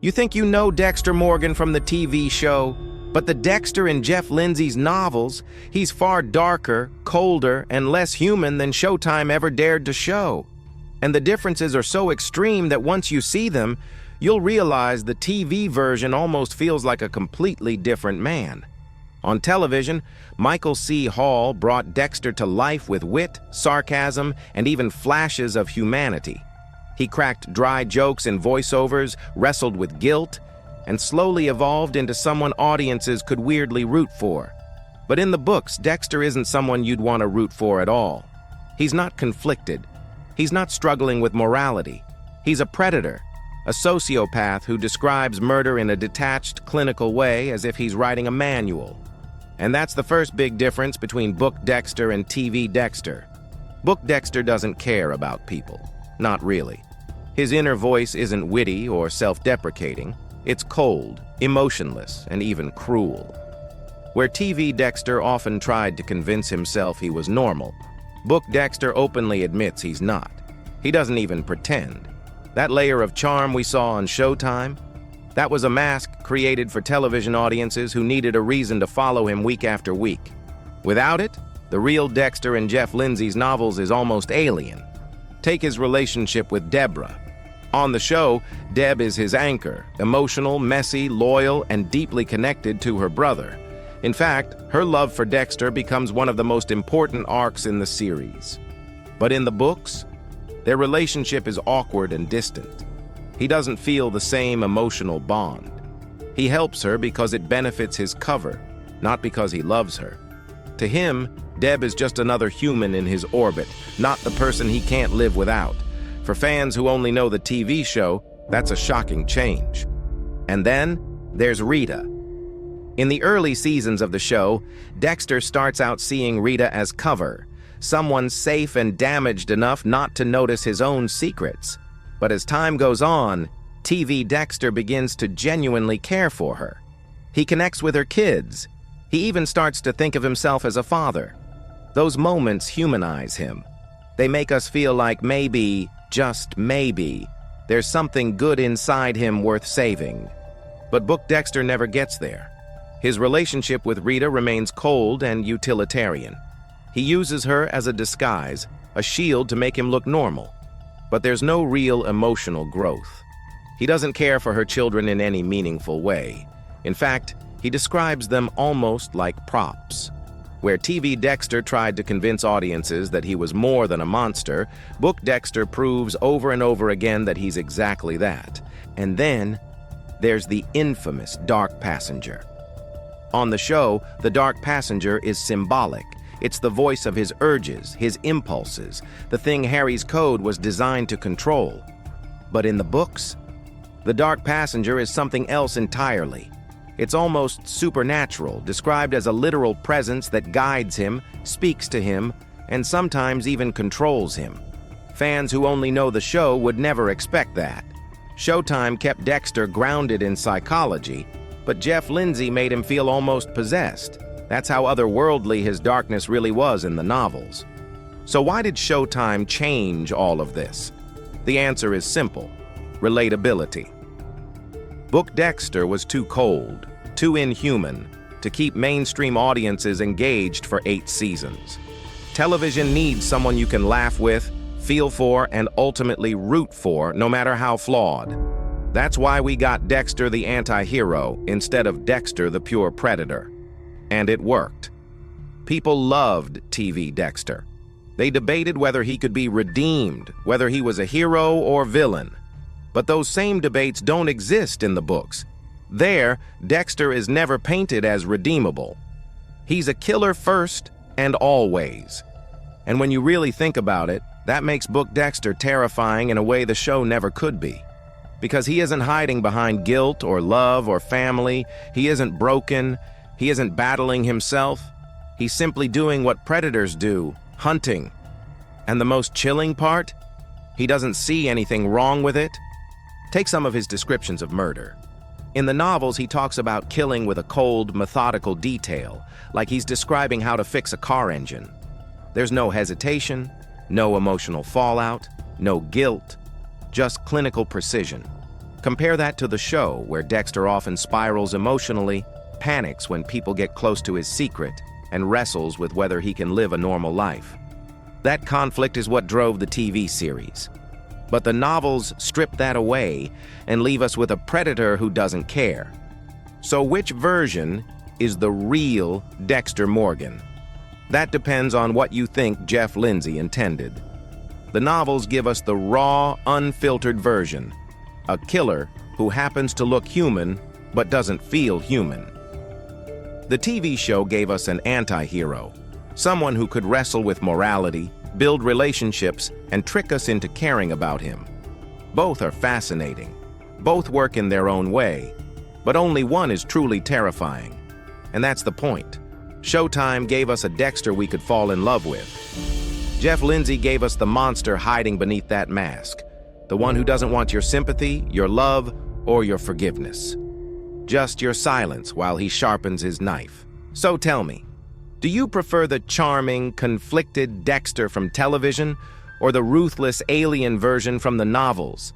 You think you know Dexter Morgan from the TV show, but the Dexter in Jeff Lindsay's novels, he's far darker, colder, and less human than Showtime ever dared to show. And the differences are so extreme that once you see them, you'll realize the TV version almost feels like a completely different man. On television, Michael C. Hall brought Dexter to life with wit, sarcasm, and even flashes of humanity. He cracked dry jokes in voiceovers, wrestled with guilt, and slowly evolved into someone audiences could weirdly root for. But in the books, Dexter isn't someone you'd want to root for at all. He's not conflicted. He's not struggling with morality. He's a predator, a sociopath who describes murder in a detached, clinical way as if he's writing a manual. And that's the first big difference between Book Dexter and TV Dexter. Book Dexter doesn't care about people. Not really. His inner voice isn't witty or self-deprecating. It's cold, emotionless, and even cruel. Where TV Dexter often tried to convince himself he was normal, Book Dexter openly admits he's not. He doesn't even pretend. That layer of charm we saw on Showtime, that was a mask created for television audiences who needed a reason to follow him week after week. Without it, the real Dexter in Jeff Lindsay's novels is almost alien. Take his relationship with Deborah. On the show, Deb is his anchor, emotional, messy, loyal, and deeply connected to her brother. In fact, her love for Dexter becomes one of the most important arcs in the series. But in the books, their relationship is awkward and distant. He doesn't feel the same emotional bond. He helps her because it benefits his cover, not because he loves her. To him, Deb is just another human in his orbit, not the person he can't live without. For fans who only know the TV show, that's a shocking change. And then, there's Rita. In the early seasons of the show, Dexter starts out seeing Rita as cover, someone safe and damaged enough not to notice his own secrets. But as time goes on, TV Dexter begins to genuinely care for her. He connects with her kids. He even starts to think of himself as a father. Those moments humanize him. They make us feel like maybe, just maybe, there's something good inside him worth saving. But Book Dexter never gets there. His relationship with Rita remains cold and utilitarian. He uses her as a disguise, a shield to make him look normal. But there's no real emotional growth. He doesn't care for her children in any meaningful way. In fact, he describes them almost like props. Where TV Dexter tried to convince audiences that he was more than a monster, Book Dexter proves over and over again that he's exactly that. And then, there's the infamous Dark Passenger. On the show, the Dark Passenger is symbolic. It's the voice of his urges, his impulses, the thing Harry's code was designed to control. But in the books, the Dark Passenger is something else entirely. It's almost supernatural, described as a literal presence that guides him, speaks to him, and sometimes even controls him. Fans who only know the show would never expect that. Showtime kept Dexter grounded in psychology, but Jeff Lindsay made him feel almost possessed. That's how otherworldly his darkness really was in the novels. So why did Showtime change all of this? The answer is simple: relatability. Book Dexter was too cold, too inhuman, to keep mainstream audiences engaged for 8 seasons. Television needs someone you can laugh with, feel for, and ultimately root for, no matter how flawed. That's why we got Dexter the anti-hero instead of Dexter the pure predator. And it worked. People loved TV Dexter. They debated whether he could be redeemed, whether he was a hero or villain. But those same debates don't exist in the books. There, Dexter is never painted as redeemable. He's a killer first and always. And when you really think about it, that makes Book Dexter terrifying in a way the show never could be. Because he isn't hiding behind guilt or love or family. He isn't broken. He isn't battling himself. He's simply doing what predators do, hunting. And the most chilling part? He doesn't see anything wrong with it. Take some of his descriptions of murder. In the novels, he talks about killing with a cold, methodical detail, like he's describing how to fix a car engine. There's no hesitation, no emotional fallout, no guilt, just clinical precision. Compare that to the show, where Dexter often spirals emotionally, panics when people get close to his secret, and wrestles with whether he can live a normal life. That conflict is what drove the TV series. But the novels strip that away and leave us with a predator who doesn't care. So which version is the real Dexter Morgan? That depends on what you think Jeff Lindsay intended. The novels give us the raw, unfiltered version, a killer who happens to look human but doesn't feel human. The TV show gave us an anti-hero, someone who could wrestle with morality, build relationships, and trick us into caring about him. Both are fascinating. Both work in their own way, but only one is truly terrifying. And that's the point. Showtime gave us a Dexter we could fall in love with. Jeff Lindsay gave us the monster hiding beneath that mask, the one who doesn't want your sympathy, your love, or your forgiveness. Just your silence while he sharpens his knife. So tell me, do you prefer the charming, conflicted Dexter from television or the ruthless alien version from the novels?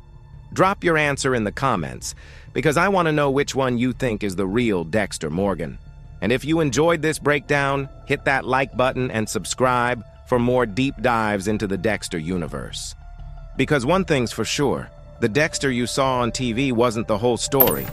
Drop your answer in the comments, because I want to know which one you think is the real Dexter Morgan. And if you enjoyed this breakdown, hit that like button and subscribe for more deep dives into the Dexter universe. Because one thing's for sure, the Dexter you saw on TV wasn't the whole story.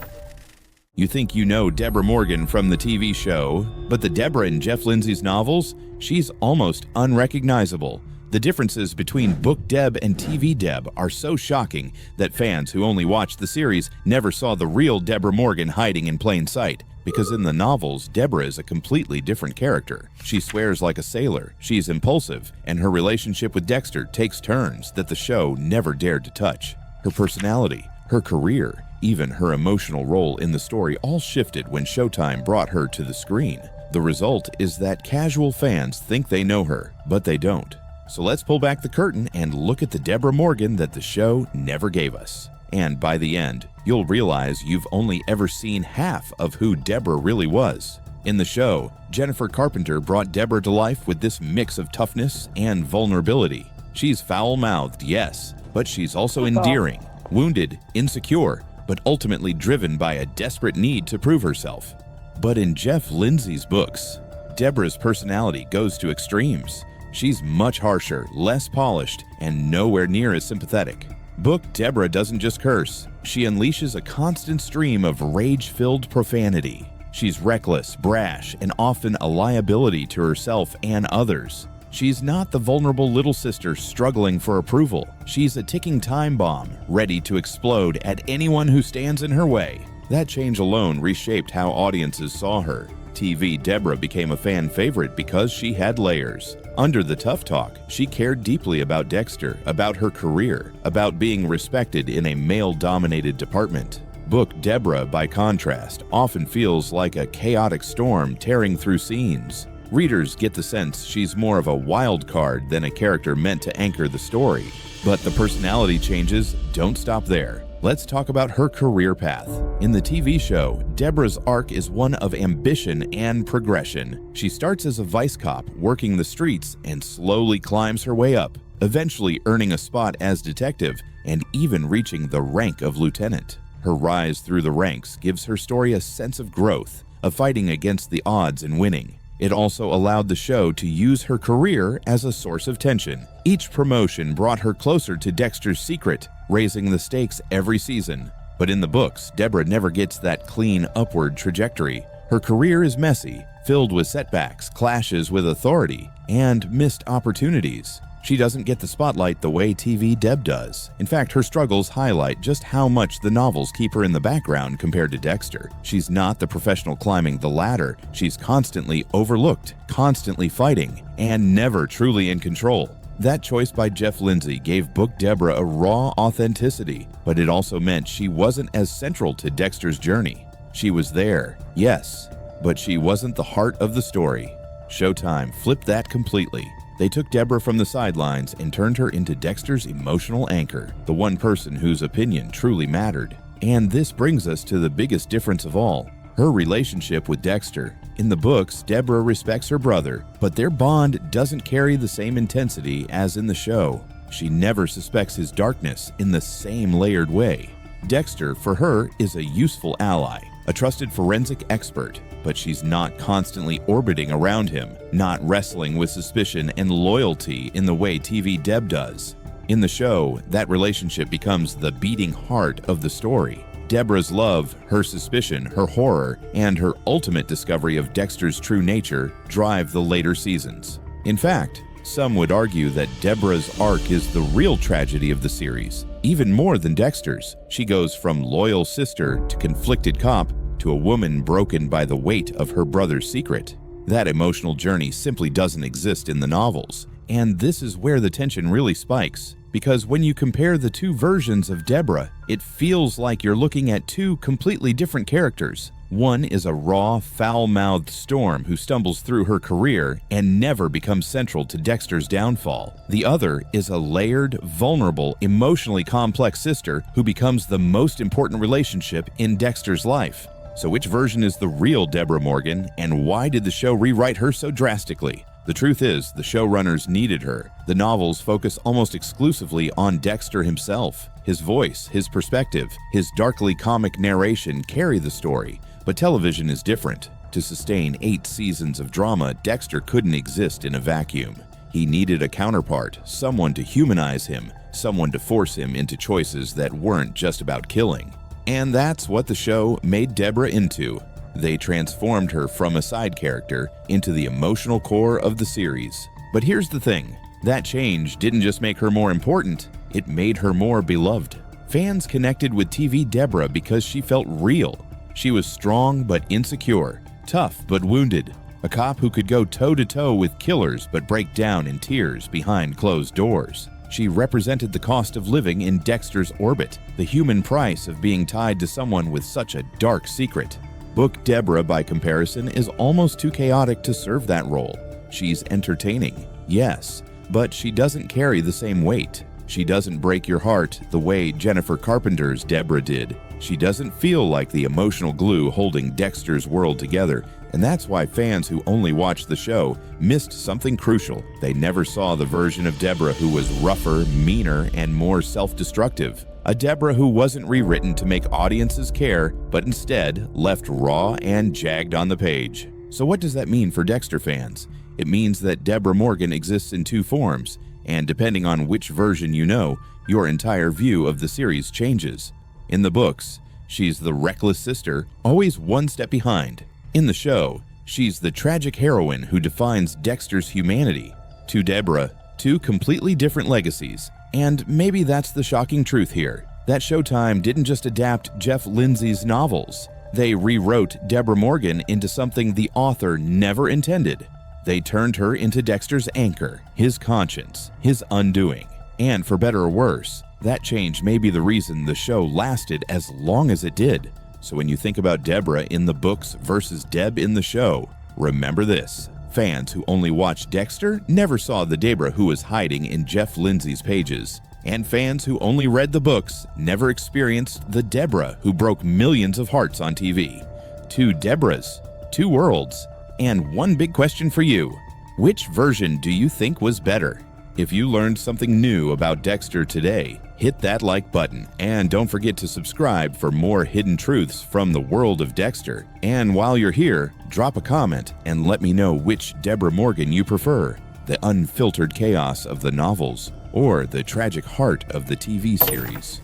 You think you know Deborah Morgan from the TV show, but the Deborah in Jeff Lindsay's novels, she's almost unrecognizable. The differences between Book Deb and TV Deb are so shocking that fans who only watched the series never saw the real Deborah Morgan hiding in plain sight. Because in the novels, Deborah is a completely different character. She swears like a sailor, she's impulsive, and her relationship with Dexter takes turns that the show never dared to touch. Her personality, her career, even her emotional role in the story all shifted when Showtime brought her to the screen. The result is that casual fans think they know her, but they don't. So let's pull back the curtain and look at the Deborah Morgan that the show never gave us. And by the end, you'll realize you've only ever seen half of who Deborah really was. In the show, Jennifer Carpenter brought Deborah to life with this mix of toughness and vulnerability. She's foul-mouthed, yes, but she's also endearing, wounded, insecure, but ultimately driven by a desperate need to prove herself. But in Jeff Lindsay's books, Deborah's personality goes to extremes. She's much harsher, less polished, and nowhere near as sympathetic. Book Deborah doesn't just curse. She unleashes a constant stream of rage-filled profanity. She's reckless, brash, and often a liability to herself and others. She's not the vulnerable little sister struggling for approval. She's a ticking time bomb, ready to explode at anyone who stands in her way. That change alone reshaped how audiences saw her. TV Deborah became a fan favorite because she had layers. Under the tough talk, she cared deeply about Dexter, about her career, about being respected in a male-dominated department. Book Deborah, by contrast, often feels like a chaotic storm tearing through scenes. Readers get the sense she's more of a wild card than a character meant to anchor the story. But the personality changes don't stop there. Let's talk about her career path. In the TV show, Deborah's arc is one of ambition and progression. She starts as a vice cop, working the streets, and slowly climbs her way up, eventually earning a spot as detective and even reaching the rank of lieutenant. Her rise through the ranks gives her story a sense of growth, of fighting against the odds and winning. It also allowed the show to use her career as a source of tension. Each promotion brought her closer to Dexter's secret, raising the stakes every season. But in the books, Deborah never gets that clean upward trajectory. Her career is messy, filled with setbacks, clashes with authority, and missed opportunities. She doesn't get the spotlight the way TV Deb does. In fact, her struggles highlight just how much the novels keep her in the background compared to Dexter. She's not the professional climbing the ladder. She's constantly overlooked, constantly fighting, and never truly in control. That choice by Jeff Lindsay gave Book Deborah a raw authenticity, but it also meant she wasn't as central to Dexter's journey. She was there, yes, but she wasn't the heart of the story. Showtime flipped that completely. They took Deborah from the sidelines and turned her into Dexter's emotional anchor, the one person whose opinion truly mattered. And this brings us to the biggest difference of all, her relationship with Dexter. In the books, Deborah respects her brother, but their bond doesn't carry the same intensity as in the show. She never suspects his darkness in the same layered way. Dexter, for her, is a useful ally, a trusted forensic expert, but she's not constantly orbiting around him, not wrestling with suspicion and loyalty in the way TV Deb does. In the show, that relationship becomes the beating heart of the story. Deborah's love, her suspicion, her horror, and her ultimate discovery of Dexter's true nature drive the later seasons. In fact, some would argue that Deborah's arc is the real tragedy of the series, even more than Dexter's. She goes from loyal sister to conflicted cop to a woman broken by the weight of her brother's secret. That emotional journey simply doesn't exist in the novels. And this is where the tension really spikes, because when you compare the two versions of Deborah, it feels like you're looking at two completely different characters. One is a raw, foul-mouthed Storm who stumbles through her career and never becomes central to Dexter's downfall. The other is a layered, vulnerable, emotionally complex sister who becomes the most important relationship in Dexter's life. So which version is the real Deborah Morgan, and why did the show rewrite her so drastically? The truth is, the showrunners needed her. The novels focus almost exclusively on Dexter himself. His voice, his perspective, his darkly comic narration carry the story. But television is different. To sustain 8 seasons of drama, Dexter couldn't exist in a vacuum. He needed a counterpart, someone to humanize him, someone to force him into choices that weren't just about killing. And that's what the show made Deborah into. They transformed her from a side character into the emotional core of the series. But here's the thing, that change didn't just make her more important, it made her more beloved. Fans connected with TV Deborah because she felt real. She was strong but insecure, tough but wounded, a cop who could go toe-to-toe with killers but break down in tears behind closed doors. She represented the cost of living in Dexter's orbit, the human price of being tied to someone with such a dark secret. Book Deborah, by comparison, is almost too chaotic to serve that role. She's entertaining, yes, but she doesn't carry the same weight. She doesn't break your heart the way Jennifer Carpenter's Deborah did. She doesn't feel like the emotional glue holding Dexter's world together, and that's why fans who only watched the show missed something crucial. They never saw the version of Deborah who was rougher, meaner, and more self-destructive. A Deborah who wasn't rewritten to make audiences care, but instead left raw and jagged on the page. So what does that mean for Dexter fans? It means that Deborah Morgan exists in 2 forms, and depending on which version you know, your entire view of the series changes. In the books, she's the reckless sister, always one step behind. In the show, she's the tragic heroine who defines Dexter's humanity. To Deborah, 2 completely different legacies. And maybe that's the shocking truth here, that Showtime didn't just adapt Jeff Lindsay's novels. They rewrote Deborah Morgan into something the author never intended. They turned her into Dexter's anchor, his conscience, his undoing. And for better or worse, that change may be the reason the show lasted as long as it did. So when you think about Deborah in the books versus Deb in the show, remember this. Fans who only watched Dexter never saw the Deborah who was hiding in Jeff Lindsay's pages. And fans who only read the books never experienced the Deborah who broke millions of hearts on TV. 2 Deborahs, 2 worlds, and one big question for you. Which version do you think was better? If you learned something new about Dexter today, hit that like button, and don't forget to subscribe for more hidden truths from the world of Dexter. And while you're here, drop a comment and let me know which Deborah Morgan you prefer, the unfiltered chaos of the novels or the tragic heart of the TV series.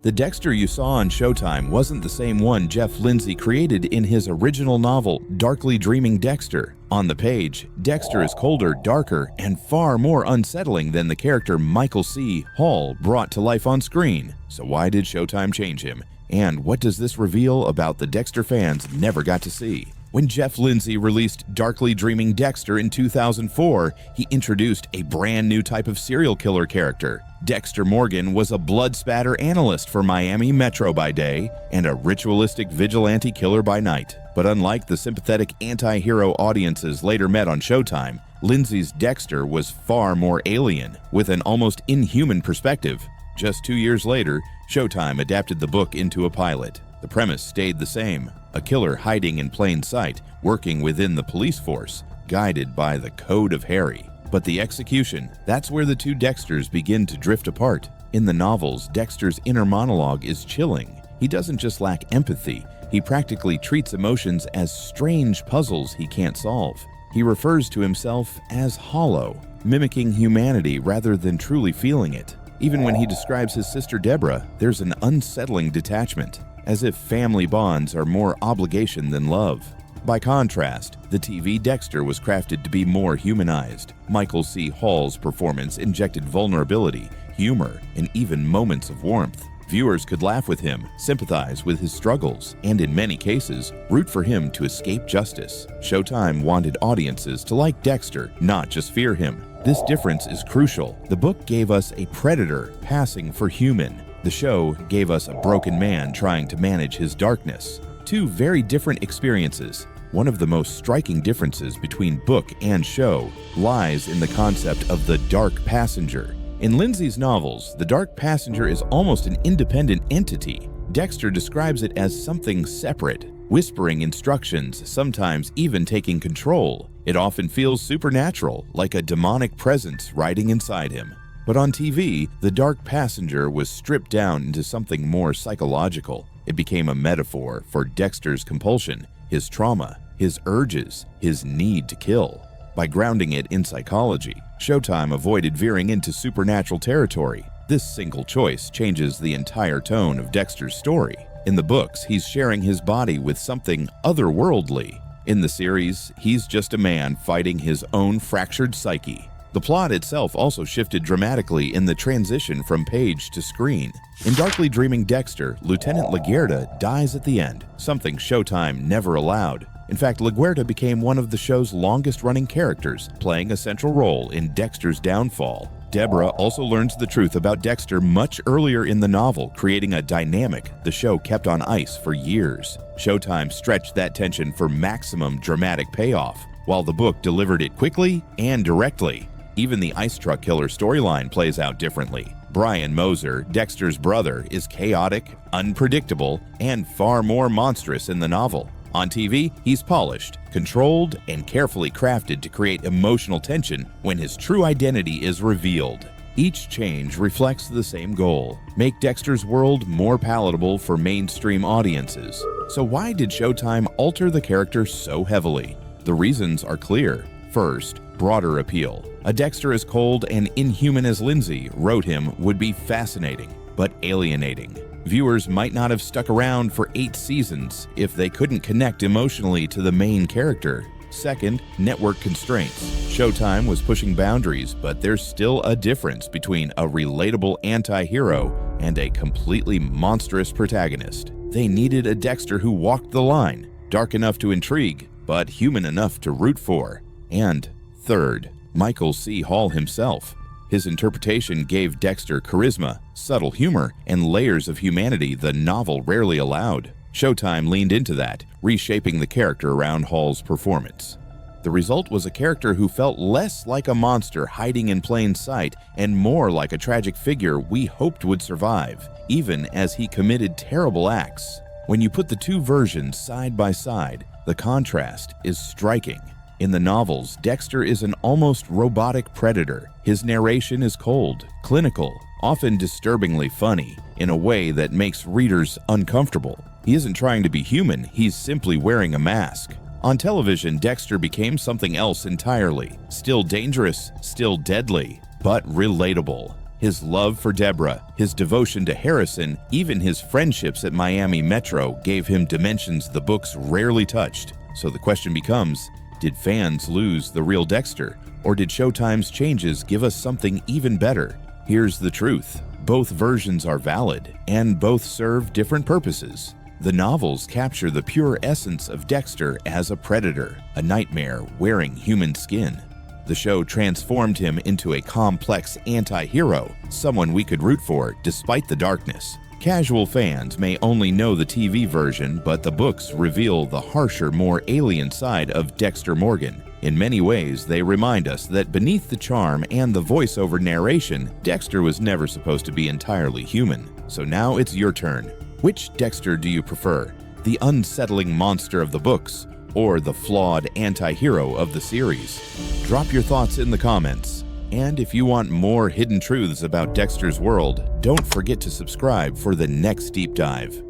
The Dexter you saw on Showtime wasn't the same one Jeff Lindsay created in his original novel, Darkly Dreaming Dexter. On the page, Dexter is colder, darker, and far more unsettling than the character Michael C. Hall brought to life on screen. So why did Showtime change him? And what does this reveal about the Dexter fans never got to see? When Jeff Lindsay released Darkly Dreaming Dexter in 2004, he introduced a brand new type of serial killer character. Dexter Morgan was a blood spatter analyst for Miami Metro by day and a ritualistic vigilante killer by night. But unlike the sympathetic anti-hero audiences later met on Showtime, Lindsay's Dexter was far more alien, with an almost inhuman perspective. Just 2 years later, Showtime adapted the book into a pilot. The premise stayed the same, a killer hiding in plain sight, working within the police force, guided by the Code of Harry. But the execution, that's where the 2 Dexters begin to drift apart. In the novels, Dexter's inner monologue is chilling. He doesn't just lack empathy, he practically treats emotions as strange puzzles he can't solve. He refers to himself as hollow, mimicking humanity rather than truly feeling it. Even when he describes his sister Deborah, there's an unsettling detachment, as if family bonds are more obligation than love. By contrast, the TV Dexter was crafted to be more humanized. Michael C. Hall's performance injected vulnerability, humor, and even moments of warmth. Viewers could laugh with him, sympathize with his struggles, and in many cases, root for him to escape justice. Showtime wanted audiences to like Dexter, not just fear him. This difference is crucial. The book gave us a predator passing for human. The show gave us a broken man trying to manage his darkness. Two very different experiences. One of the most striking differences between book and show lies in the concept of the dark passenger. In Lindsay's novels, the dark passenger is almost an independent entity. Dexter describes it as something separate, whispering instructions, sometimes even taking control. It often feels supernatural, like a demonic presence riding inside him. But on TV, the dark passenger was stripped down into something more psychological. It became a metaphor for Dexter's compulsion, his trauma, his urges, his need to kill. By grounding it in psychology, Showtime avoided veering into supernatural territory. This single choice changes the entire tone of Dexter's story. In the books, he's sharing his body with something otherworldly. In the series, he's just a man fighting his own fractured psyche. The plot itself also shifted dramatically in the transition from page to screen. In Darkly Dreaming Dexter, Lieutenant LaGuerta dies at the end, something Showtime never allowed. In fact, LaGuerta became one of the show's longest-running characters, playing a central role in Dexter's downfall. Deborah also learns the truth about Dexter much earlier in the novel, creating a dynamic the show kept on ice for years. Showtime stretched that tension for maximum dramatic payoff, while the book delivered it quickly and directly. Even the ice truck killer storyline plays out differently. Brian Moser, Dexter's brother, is chaotic, unpredictable, and far more monstrous in the novel. On TV, he's polished, controlled, and carefully crafted to create emotional tension when his true identity is revealed. Each change reflects the same goal: make Dexter's world more palatable for mainstream audiences. So why did Showtime alter the character so heavily? The reasons are clear. First, broader appeal. A Dexter as cold and inhuman as Lindsay wrote him would be fascinating, but alienating. Viewers might not have stuck around for 8 seasons if they couldn't connect emotionally to the main character. Second, network constraints. Showtime was pushing boundaries, but there's still a difference between a relatable anti-hero and a completely monstrous protagonist. They needed a Dexter who walked the line, dark enough to intrigue, but human enough to root for. And third, Michael C. Hall himself. His interpretation gave Dexter charisma, subtle humor, and layers of humanity the novel rarely allowed. Showtime leaned into that, reshaping the character around Hall's performance. The result was a character who felt less like a monster hiding in plain sight and more like a tragic figure we hoped would survive, even as he committed terrible acts. When you put the two versions side by side, the contrast is striking. In the novels, Dexter is an almost robotic predator. His narration is cold, clinical, often disturbingly funny, in a way that makes readers uncomfortable. He isn't trying to be human, he's simply wearing a mask. On television, Dexter became something else entirely. Still dangerous, still deadly, but relatable. His love for Deborah, his devotion to Harrison, even his friendships at Miami Metro gave him dimensions the books rarely touched. So the question becomes, did fans lose the real Dexter, or did Showtime's changes give us something even better? Here's the truth. Both versions are valid, and both serve different purposes. The novels capture the pure essence of Dexter as a predator, a nightmare wearing human skin. The show transformed him into a complex anti-hero, someone we could root for despite the darkness. Casual fans may only know the TV version, but the books reveal the harsher, more alien side of Dexter Morgan. In many ways, they remind us that beneath the charm and the voiceover narration, Dexter was never supposed to be entirely human. So now it's your turn. Which Dexter do you prefer? The unsettling monster of the books, or the flawed anti-hero of the series? Drop your thoughts in the comments. And if you want more hidden truths about Dexter's world, don't forget to subscribe for the next deep dive.